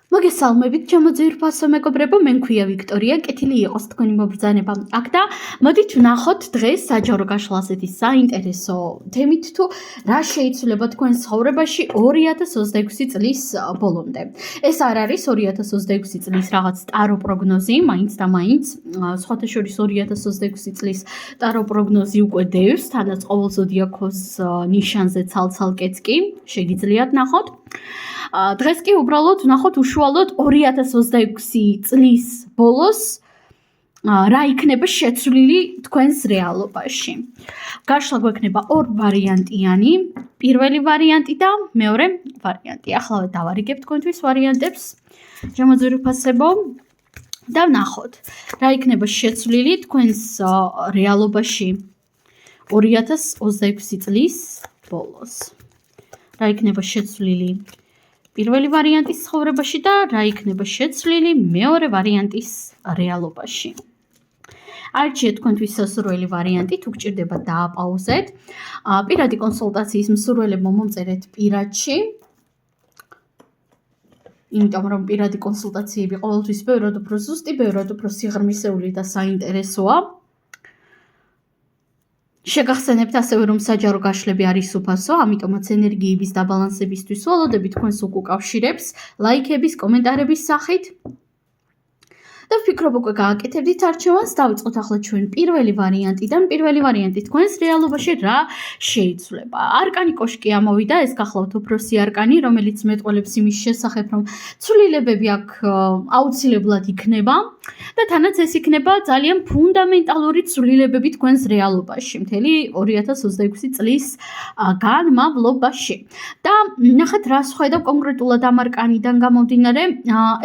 მოგესალმებით, ჩემო ძვირფასო მეგობრებო, მე მქვია ვიქტორია, კეთილი იყოს თქვენი მობრძანება. აქ და მოდით ვნახოთ დღეს საჯარო გაშლა ასეთი საინტერესო თემით თუ რა შეიცვლება თქვენ ცხოვრებაში 2026 წლის ბოლომდე. ეს არ არის 2026 წლის რაღაც ტარო პროგნოზი, მაინც და მაინც, სხვათა შორის 2026 წლის ტარო პროგნოზი უკვე დევს, თანაც ყოველ ზოდიაქოს ნიშანზე ცალ-ცალკეც კი შეგიძლიათ ნახოთ. დღეს კი უბრალოდ ვნახოთ უშუალოდ 2026 წლის ბოლოს რა იქნება შეცვლილი თქვენს რეალობაში. გაშლა გვექნება ორ ვარიანტიანი, პირველი ვარიანტი და მეორე ვარიანტი. ახლა დავარიგებ თქვენთვის ვარიანტებს, შემოძვირფასებო და ვნახოთ რა იქნება შეცვლილი თქვენს რეალობაში 2026 წლის ბოლოს. რა იქნება შეცვლილი პირველი ვარიანტის ცხოვრებაში და რა იქნება შეცვლილი მეორე ვარიანტის რეალობაში. არჩიეთ თქვენთვის სასურველი ვარიანტი, თუ გჭირდება დააპაუზეთ. პირადი კონსულტაციის მსურველებმა მომწერეთ პირადში. იმიტომ რომ პირადი კონსულტაციები ყოველთვის ბევრად უფრო ზუსტი, ბევრად უფრო სიღრმისეული და საინტერესოა. შეგახსენებთ ასევე რომ საჯარო გაშლები არის უფასო, ამიტომაც ენერგიების დაბალანსებისთვის ველოდები თქვენს უკავშირებს ლაიქების, კომენტარების სახით. და ვფიქრობ უკვე გააკეთებდით არჩევანს, დავიწყოთ ახლა ჩვენ პირველი ვარიანტიდან. პირველი ვარიანტი თქვენს რეალობაში რა შეიცვლება. არკანი კოშკი ამოვიდა, ეს გახლავთ უფროსი არკანი, რომელიც მეტყველებს იმის შესახებ, რომ ცვლილებები აქ აუცილებლად იქნება და თანაც ეს იქნება ძალიან ფუნდამენტალური ცვლილებები თქვენს რეალობაში, მთელი 2026 წლის განმავლობაში. და ნახეთ რა ხედავ კონკრეტულად ამ არკანიდან გამომდინარე,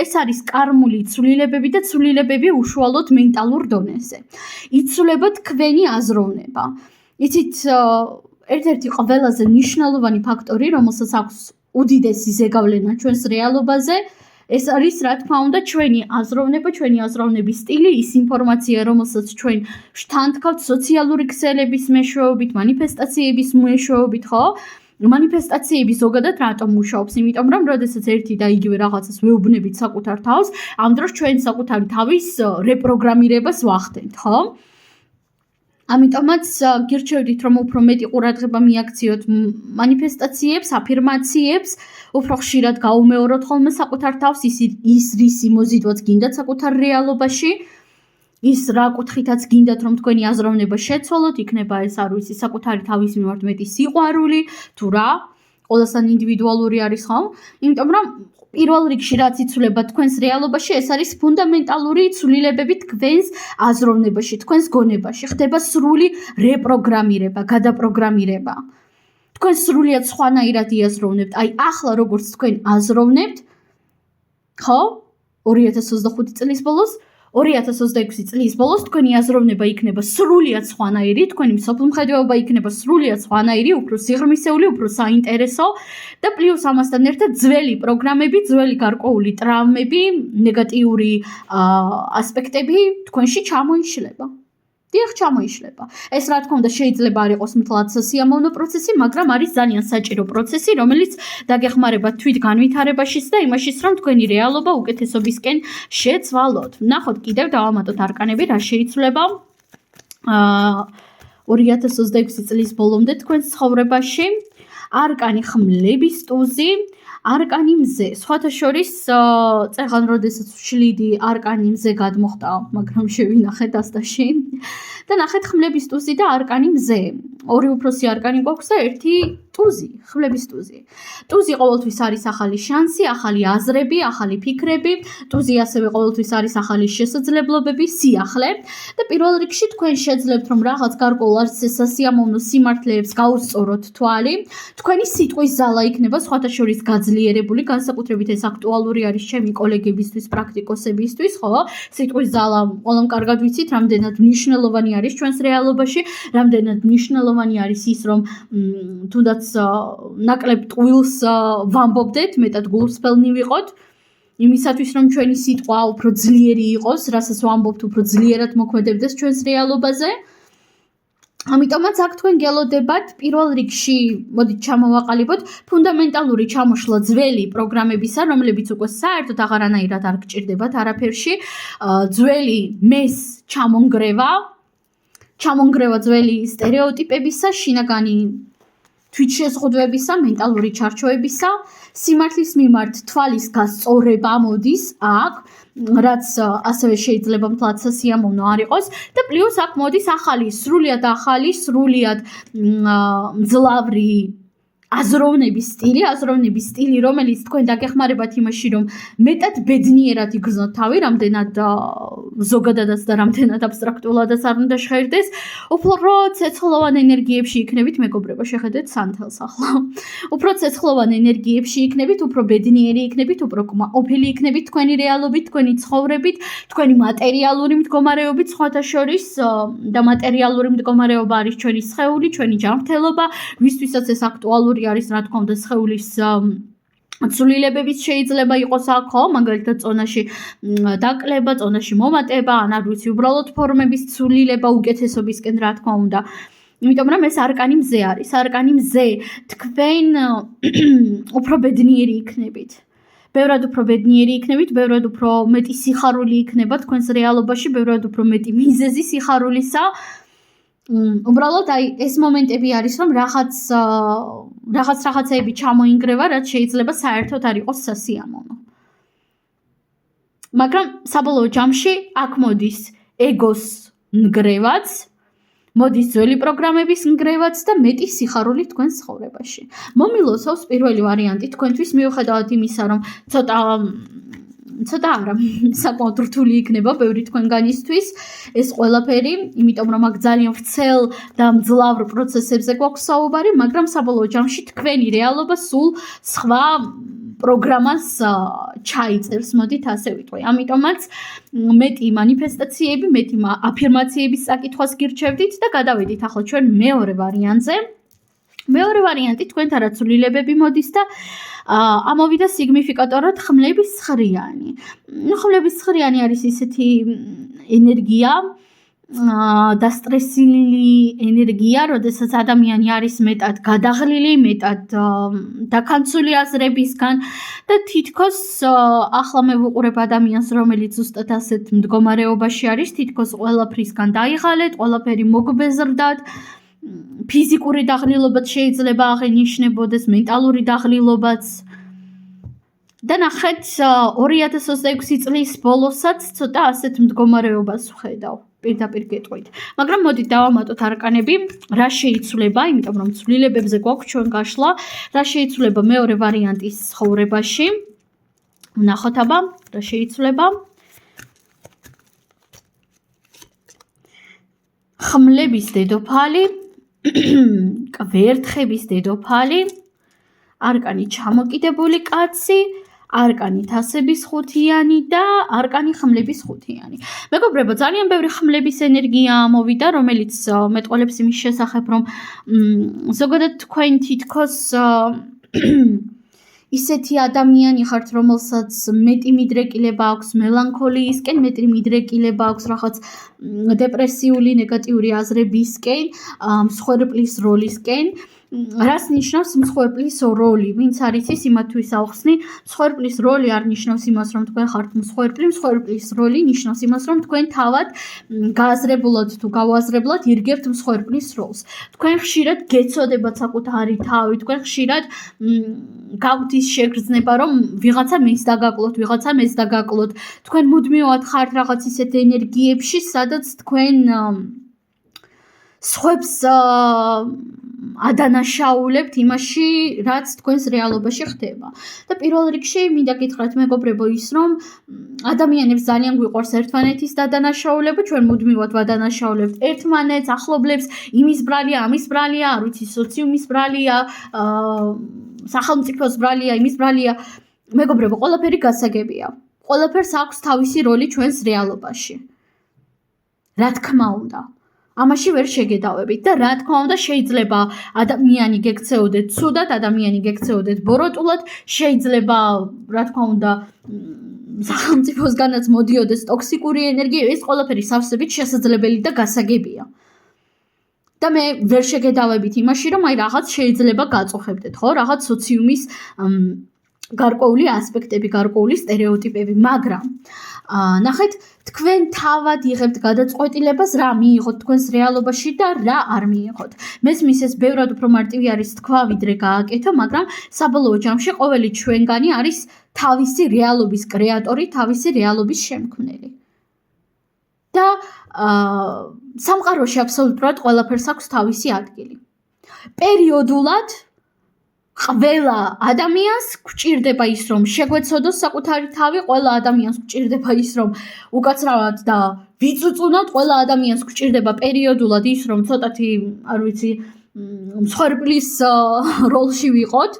ეს არის კარმული ცვლილებები და ცვლილებები უშუალოდ მენტალურ დონეზე. იცვლება თქვენი აზროვნება. იცით, ერთ-ერთი ყველაზე მნიშვნელოვანი ფაქტორი, რომელსაც აქვს უდიდესი ზეგავლენა ჩვენს რეალობაზე, ეს არის რა თქმა უნდა ჩვენი აზროვნება, ჩვენი აზროვნების სტილი, ის ინფორმაცია, რომელსაც ჩვენ შთანთქავთ სოციალური ქსელების მეშვეობით, მანიფესტაციების მეშვეობით, ხო? მანიფესტაციები ზოგადად რატომ მუშაობს? იმიტომ რომ როდესაც ერთი და იგივე რაღაცას ვეუბნებით საკუთარ თავს, ამ დროს ჩვენ საკუთარი თავის რეპროგრამირებას ვახდენთ, ხო? ამიტომაც გირჩევდით რომ უფრო მეტი ყურადღება მიაქციოთ მანიფესტაციებს, აფირმაციებს, უფრო ხშირად გაუმეოროთ ხოლმე საკუთარ თავს, ის რისი მოზიდვაც გინდათ საკუთარ რეალობაში. ის რა კუთხითაც გინდათ რომ თქვენი აზროვნება შეცვალოთ, იქნება ეს არ ვიცი საკუთარი თავის მიმართ მეტი სიყვარული, თუ რა, ყველასთან ინდივიდუალური არის, ხო? იმიტომ რომ პირველ რიგში რაც იცვლება თქვენს რეალობაში, ეს არის ფუნდამენტალური ცვლილებები თქვენს აზროვნებაში, თქვენს გონებაში. ხდება სრული რეპროგრამირება, გადაპროგრამირება. თქვენ სრულიად სხვანაირად იაზროვნებთ. აი, ახლა როგორც თქვენ აზროვნებთ, ხო? 2025 წლის ბოლოს 2026 წლის ბოლოს თქვენი აზროვნება იქნება სრულიად სხვანაირი, თქვენი მსოფლმხედველობა იქნება სრულიად სხვანაირი, უფრო სიღრმისეული, უფრო საინტერესო და პლუს ამასთან ერთად ძველი პროგრამები, ძველი გარკვეული ტრავმები, ნეგატიური ასპექტები თქვენში ჩამოიშლება. დიახ, ჩამოიშლება. ეს რა თქმა უნდა შეიძლება არ იყოს მთლად სიამოვნო პროცესი, მაგრამ არის ძალიან საჭირო პროცესი, რომელიც დაგეხმარება თვით განვითარებაშიც და იმაშიც, რომ თქვენი რეალობა უკეთესობისკენ შეცვალოთ. ნახოთ კიდევ დავამატოთ არკანები, რა შეიცვლება 2026 წლის ბოლომდე თქვენს ცხოვრებაში. არკანი ხმლების ტუზი, არკანი მზე. სხვათა შორის წეღან როდესაც ვშლიდი არკანი მზე გადმოხდა, მაგრამ შევინახეთ ასტაში. და ნახეთ ხმლების ტუზი და არკანი მზე. ორი უფროსი არკანი გვაქვს და ერთი ტუზი, ხმლების ტუზი. ტუზი ყოველთვის არის ახალი შანსი, ახალი აზრები, ახალი ფიქრები. ტუზი ასევე ყოველთვის არის ახალი შესაძლებლობები, სიახლე. და პირველ რიგში თქვენ შეძლებთ რომ რაღაც გარკვეულ სასიამოვნო სიმართლეებს გაუსწოროთ თვალი. თქვენი სიტყვის ზალა იქნება სხვათა შორის გაძლიერებული, განსაკუთრებით ეს აქტუალური არის ჩემი კოლეგებისთვის, პრაქტიკოსებისთვის, ხო? სიტყვის ზალა ყველამ კარგად ვიცით, რამდენად მნიშვნელოვანი არის ჩვენს რეალობაში, რამდენად მნიშვნელოვანი არის ის, რომ თუნდაც ნაკლებ ტყუილს ვამბობდეთ, მეტად გულსფელნი ვიყოთ, იმისათვის რომ ჩვენი სიტყვა უფრო ძლიერი იყოს, რასაც ვამბობთ, უფრო ძლიერად მოქმედებდეს ჩვენს რეალობაზე. ამიტომაც აქ თქვენ გელოდებათ პირველ რიგში მოდით ჩამოვაყალიბოთ ფუნდამენტალური ჩამოშლა ძველი პროგრამებისა, რომლებიც უკვე საერთოდ აღარანაირად არ გჭირდებათ არაფერში, ძველი მეს ჩამონგრევა ძველი სტერეოტიპებისა, შინაგანი თვითშეზღუდვებისა, მენტალური ჩარჩოებისა, სიმართლის მიმართ თვალის გასწორება მოდის აქ, რაც ასევე შეიძლება მთლად სასიამოვნო არ იყოს და პლუს აქ მოდის სრულიად ახალი, სრულიად მძლავრი აზროვნების სტილი, რომელიც თქვენ დაგეხმარებათ იმაში, რომ მეტად ბედნიერად იგრძნოთ თავი, რამდენად ზოგადადაც და რამდენად აბსტრაქტულადაც არ უნდა შეერდეს, უფრო ცეცხლოვან ენერგიებში იქნებით, მეგობრებო, შეხედეთ სანთელს ახლა. უფრო ცეცხლოვან ენერგიებში იქნებით, უფრო ბედნიერი იქნებით, უფრო კმაყოფილი იქნებით თქვენი რეალობით, თქვენი ცხოვრებით, თქვენი მატერიალური მდგომარეობით სხვათა შორის და მატერიალური მდგომარეობა არის ჩვენი სხეული, ჩვენი ჯანმრთელობა, ვისთვისაც ეს აქტუალური არის, რა თქმა უნდა, სხეულის ცვლილებებიც შეიძლება იყოს აქ, ხო, მაგალითად წონაში დაკლება, წონაში მომატება, ან არ ვიცი, უბრალოდ ფორმების ცვლილება უკეთესობისკენ, რა თქმა უნდა. იმიტომ რომ ეს არკანი მზე არის, არკანი მზე, თქვენ უფრო ბედნიერი იქნებით. ბევრად უფრო ბედნიერი იქნებით, ბევრად უფრო მეტი სიხარული იქნება თქვენს რეალობაში, ბევრად უფრო მეტი მიზეზი სიხარულისა. უბრალოდ ეს მომენტები არის, რომ რაღაცეები ჩამოინგრევა, რაც შეიძლება საერთოდ არ იყოს სასიამოვნო. მაგრამ საბოლოო ჯამში აქ მოდის ეგოს ნგრევაც, მოდის ძველი პროგრამების ნგრევაც და მეტი სიხარული თქვენს ცხოვრებაში. მომილოცავს პირველი ვარიანტი თქვენთვის, მიუხედავად იმისა, რომ ცოტა არა, საკმაოდ რთული იქნება ბევრი თქვენგანისთვის ეს ყველაფერი, იმიტომ რომ აქ ძალიან ვრცელ და მძლავრ პროცესებზე გვაქვს საუბარი, მაგრამ საბოლოო ჯამში თქვენი რეალობა სულ სხვა პროგრამას ჩაიწერს, მოდით ასე ვიტყვი. ამიტომაც მეტი მანიფესტაციები, მეტი აფირმაციების საკითხვას გირჩევდით და გადავედით ახლა ჩვენ მეორე ვარიანტზე. მეორე ვარიანტი თქვენთან რა ცვლილებები მოდის და ამოვიდა სიგნიფიკატორად ხმლების ცხრიანი. ხმლების ცხრიანი არის ისეთი ენერგია, დასტრესილი ენერგია, როდესაც ადამიანი არის მეტად გადაღლილი, მეტად დაქანცული აზრებისგან და თითქოს ახლა მე ვუყურებ ადამიანს, რომელიც ზუსტად ასეთ მდგომარეობაში არის, თითქოს ყველაფრისგან დაიღალეთ, ყველაფერი მოგბეზრდათ. ფიზიკური დაღლილობაც შეიძლება აღენიშნებოდეს, მენტალური დაღლილობაც. და ნახეთ 2026 წლის ბოლოსაც ცოტა ასეთ მდგომარეობას ვხედავ, პირდაპირ გეტყვით. მაგრამ მოდით დავამატოთ არკანები, რა შეიცვლება, იმიტომ რომ ცვლილებებზე გვაქვს ჩვენ გაშლა, რა შეიცვლება მეორე ვარიანტის ცხოვრებაში. ვნახოთ აბა, რა შეიცვლება. ხმლების დედოფალი, კვერთხების დედოფალი, არკანი ჩამოკიდებული კაცი, არკანი თასების ხუთიანი და არკანი ხმლების ხუთიანი. მეგობრებო, ძალიან ბევრი ხმლების ენერგია ამოვიდა, რომელიც მეტყოლებს იმის შესახებ, რომ ზოგადად თქვენ თითქოს ისეთი ადამიანი ხართ, რომელსაც მეტი მიდრეკილება აქვს მელანქოლიისკენ, მეტი მიდრეკილება აქვს რაღაც დეპრესიული, ნეგატიური აზრებისკენ, მსხვერპლის როლისკენ. რას ნიშნავს მსხვერპლის როლი? ვინც არის ის იმათთვის ავხსნი, მსხვერპლის როლი არ ნიშნავს იმას, რომ თქვენ ხართ მსხვერპლი, მსხვერპლის როლი ნიშნავს იმას, რომ თქვენ თავად გააზრებულად თუ გავაზრებლად ირგებთ მსხვერპლის როლს. თქვენ ხშირად გეცოდებათ საკუთარი თავი, თქვენ ხშირად გაგვთ ის შეგრძნება, რომ ვიღაცა მის დაგაკლოთ, ვიღაცა მეს დაგაკლოთ. თქვენ მუდმივად ხართ რაღაც ისეთ ენერგიებში, სადაც თქვენ სხვებს ადანაშაულებთ იმაში, რაც თქვენს რეალობაში ხდება. და პირველ რიგში მინდა გითხრათ მეგობრებო ის, რომ ადამიანებს ძალიან გვიყვარს ერთმანეთის დადანაშაულება, ჩვენ მუდმივად ვადანაშაულებთ ერთმანეთს, ახლობლებს, იმის ბრალია, ამის ბრალია, არ ვიცი, სოციუმის ბრალია, სახელმწიფოს ბრალია, იმის ბრალია. მეგობრებო, ყველაფერი გასაგებია. ყველაფერს აქვს თავისი როლი ჩვენს რეალობაში. რა თქმა უნდა. ამაში ვერ შეგედავებით და რა თქმა უნდა შეიძლება ადამიანი გექცეოდეთ ცუდად, ადამიანი გექცეოდეთ ბოროტულად, შეიძლება რა თქმა უნდა სახელმწიფოსგანაც მოდიოდეს ტოქსიკური ენერგია, ეს ყველაფერი სავსებით შესაძლებელი და გასაგებია. და მე ვერ შეგედავებით იმაში, რომ აი რაღაც შეიძლება გაწუხებდეთ, ხო? რაღაც სოციუმის გარკვეული ასპექტები, გარკვეული სტერეოტიპები, მაგრამ ნახეთ, თქვენ თავად იღებთ გადაწყვეტილებას რა მიიღოთ თქვენს რეალობაში და რა არ მიიღოთ. მესმის ეს ბევრად უფრო მარტივი არის თქვა, ვიდრე გააკეთო, მაგრამ საბოლოო ჯამში ყოველი ჩვენგანი არის თავისი რეალობის კრეატორი, თავისი რეალობის შემქმნელი. და სამყაროში აბსოლუტურად ყველაფერს აქვს თავისი ადგილი. პერიოდულად ყველა ადამიანს გვჭირდება ის, რომ შეგვეცოდოს საკუთარი თავი, ყველა ადამიანს გვჭირდება ის, რომ უკაცრავად და ვიწუწუნოთ, ყველა ადამიანს გვჭირდება პერიოდულად ის, რომ ცოტათი, არ ვიცი, მსხვერპლის როლში ვიყოთ.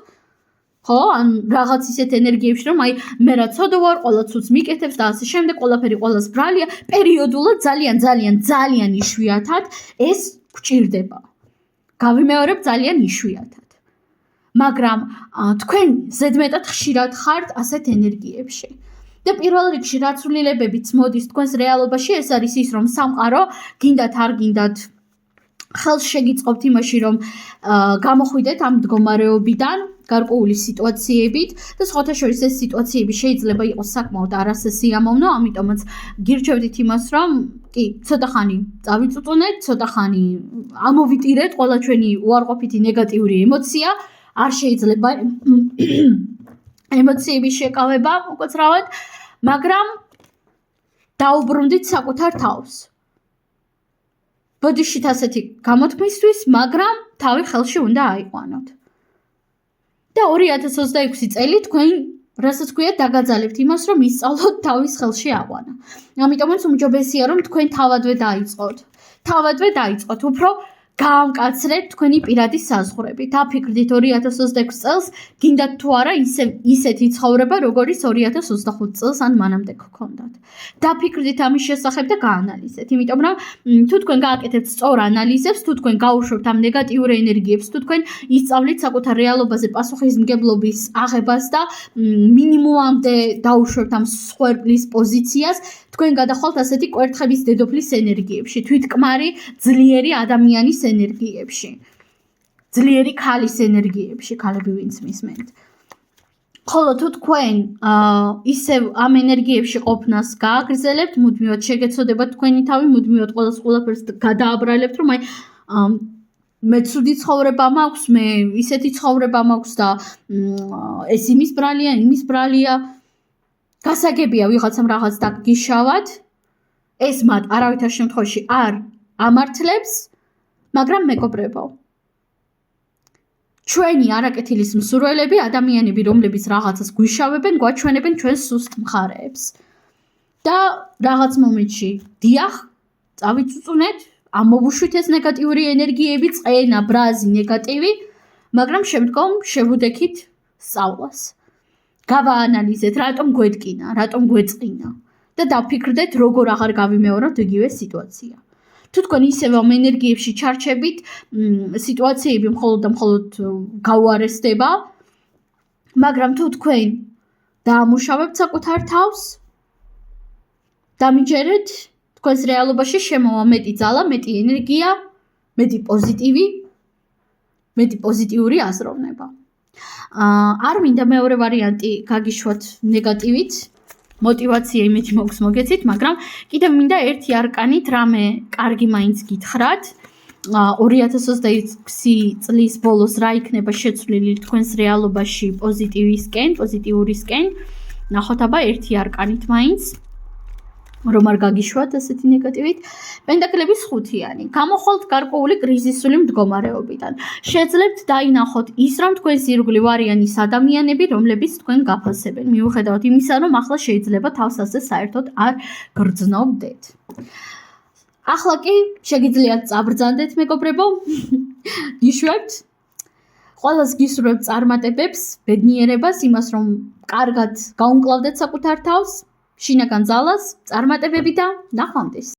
ხო, ან რაღაც ისეთ ენერგიებში, რომ აი მე რა ცოდო ვარ, ყველა ცუდს მიკეთებს და ასე შემდეგ, ყველაფერი ყველას ბრალია, პერიოდულად ძალიან იშვიათად ეს გვჭირდება. გავიმეორებ ძალიან იშვიათად. მაგრამ თქვენ ზედმეტად ხშირად ხართ ასეთ ენერგიებში. და პირველ რიგში რაც ცვლილებებიც მოდის თქვენს რეალობაში, ეს არის ის, რომ სამყარო გინდათ არ გინდათ ხელს შეგიწყობთ იმაში, რომ გამოხვიდეთ ამ მდგომარეობიდან გარკვეული სიტუაციებით და სხვათა შორის ეს სიტუაციები შეიძლება იყოს საკმაოდ არასესიამოვნო, ამიტომაც გირჩევდით იმას, რომ კი, ცოტა ხანი წავიწუწუნეთ, ცოტა ხანი ამოვიტირეთ ყველა ჩვენი უარყოფითი ნეგატიური ემოცია, არ შეიძლება ემოციების შეკავება უკაცრავად, მაგრამ დაუბრუნდით საკუთარ თავს. ბოდიშით ასეთი გამოთქმისთვის, მაგრამ თავი ხელში უნდა აიყვანოთ. და 2026 წელი თქვენ რასაც ქვია დაგაძალებთ იმას, რომ ისწავლოთ თავის ხელში აყვანა. ამიტომაც უმჯობესია, რომ თქვენ თავადვე დაიწყოთ, უფრო გაამკაცრეთ თქვენი პირადი საზღვრები. დაფიქრდით 2026 წელს გინდათ თუ არა ისეთი ცხოვრება, როგორიც 2025 წელს ან მანამდე გქონდათ. დაფიქრდით ამის შესახებ და გაანალიზეთ, იმიტომ რომ თუ თქვენ გააკეთებთ სწორ ანალიზებს, თუ თქვენ გაუშვებთ ამ ნეგატიურ ენერგიებს, თუ თქვენ ისწავლით საკუთარ რეალობაზე პასუხისმგებლობის აღებას და მინიმუმამდე დაუშვებთ ამ სხვერპლის პოზიციას, თქვენ გადახვალთ ასეთი კვერთხების დედოფლის ენერგიებში, თვითკმარი ძლიერი ადამიანის ენერგიებში, ძლიერი ქალის ენერგიებში, ქალები ვინც მისმენთ. ხოლო თუ თქვენ ისევ ამ ენერგიებში ყოფნას გააგრძელებთ, მუდმივად შეგეცოდებათ თქვენი თავი, მუდმივად ყველაფერს გადააბრალებთ, რომ აი მე ცუდი ცხოვრება მაქვს, მე ისეთი ცხოვრება მაქვს და ეს იმის ბრალია, იმის ბრალია. გასაგებია ვიღაცამ რაღაც დაგიშავად, ეს მათ არავითარ შემთხვევაში არ ამართლებს, მაგრამ მეგობრებო, ჩვენი არაკეთილის მსურველები, ადამიანები, რომლებიც რაღაცას გვიშავებენ, გვაჩვენებენ ჩვენს სუსტ მხარეებს. და რაღაც მომენტში დიახ, წავიწუწუნეთ, ამოვუშვით ეს ნეგატიური ენერგიები, წყენა, ბრაზი, ნეგატივი, მაგრამ შემდგომ შევუდექით სწავლას. გავაანალიზეთ, რატომ გვედგინა, რატომ გვეწყინა და დაფიქრდეთ, როგორ აღარ გავიმეოროთ იგივე სიტუაცია. თუ თქვენ ისევ ამ ენერგიებში ჩარჩებით, სიტუაციები მხოლოდ და მხოლოდ გაუარესდება, მაგრამ თუ თქვენ დაამუშავებთ საკუთარ თავს, დამიჯერეთ, თქვენს რეალობაში შემოვა მეტი ძალა, მეტი ენერგია, მეტი პოზიტიური აზროვნება. არ მინდა მეორე ვარიანტი გაგიშვათ ნეგატივით, мотивация იმით მოგვს მოგეცით, მაგრამ კიდევ მინდა ერთი არკანით რამე კარგი მაინც გითხრათ. 2026 წლის ბოლოს რა იქნება შეცვლილი თქვენს რეალობაში პოზიტიურისკენ. ნახოთ აბა ერთი არკანით მაინც. რომ არ გაგიშვათ ასეთი ნეგატივით. პენტაკლების 5-იანი. გამოხვალთ გარკვეული კრიზისული მდგომარეობიდან. შეძლებთ დაინახოთ ის, რომ თქვენს ირგვლივ არიან ის ადამიანები, რომლებიც თქვენ გაფასებენ. მიუხედავად იმისა, რომ ახლა შეიძლება თავს ასე საერთოდ არ გრძნობდეთ. ახლა კი შეგიძლიათ წაბრძანდეთ, მეგობრებო. გიშვებთ. ყველას გისურვებთ წარმატებებს, ბედნიერებას, იმას, რომ კარგად გაუმკლავდეთ საკუთარ თავს. შინაგან ძალას, წარმატებები და ნახვამდის.